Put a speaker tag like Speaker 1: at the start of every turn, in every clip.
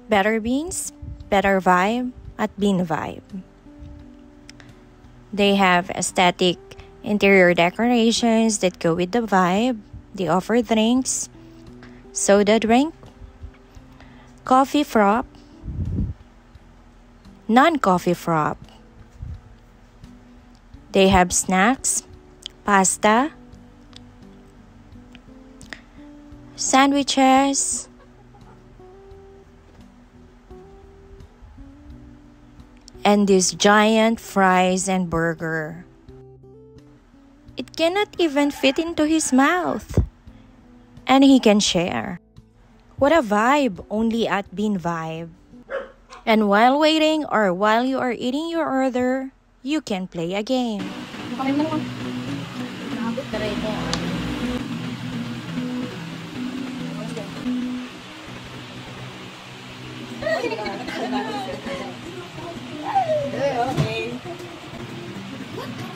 Speaker 1: Better beans, better vibe at Bean Vibe. They have aesthetic interior decorations that go with the vibe. They offer drinks, soda drink, coffee frap, non-coffee frap. They have snacks, pasta, sandwiches, and this giant fries and burger. It cannot even fit into his mouth. And he can share. What a vibe only at Bean Vibe. And while waiting or while you are eating your order, you can play a game.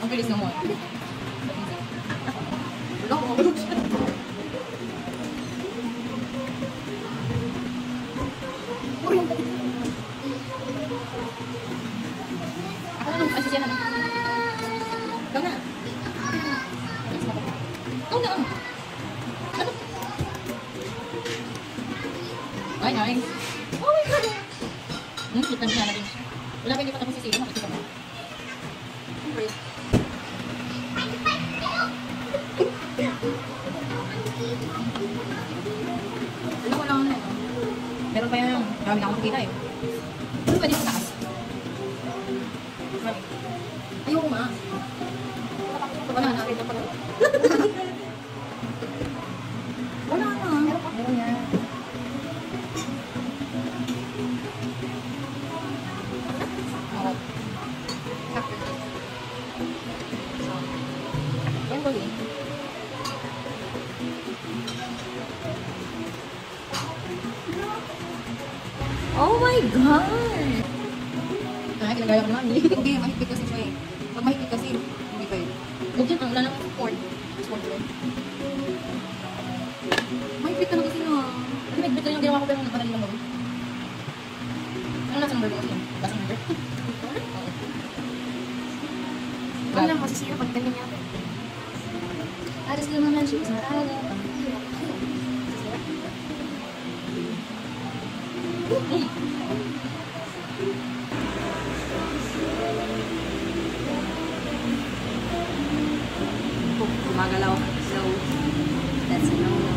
Speaker 2: Ang bilis naman. Ako na nung asisyahan na. Ikaw na. Ikaw na. Ano? Ay, nice. Oh my God. Kita niya na rin. Wala pa hindi pa tapos sisira. Makikita mo. Ano ko lang na ito? Meron pa yan. Marami na akong nakita eh. Ano pwede sa taas? Ayoko nga. Wala na. Wala na. Meron yan. Yan ko eh. Oh my God! Ay, kinagaya ko naman eh. Hindi, mahigpit kasi siya eh. Pag mahigpit kasi, hindi pa eh. Huwag dyan, wala nang sport. Sport ko. Mahigpit ka na kasi na. Kasi mahigpit lang yung ginawa ko pero madali lang gawin. Ano nasa number ko kasi? Basta number?
Speaker 3: Ano lang kasi siya pag ganyan niya. Aras naman siya sa araw.
Speaker 2: Gumagalaw. So, that's a no-no.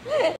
Speaker 1: Hello!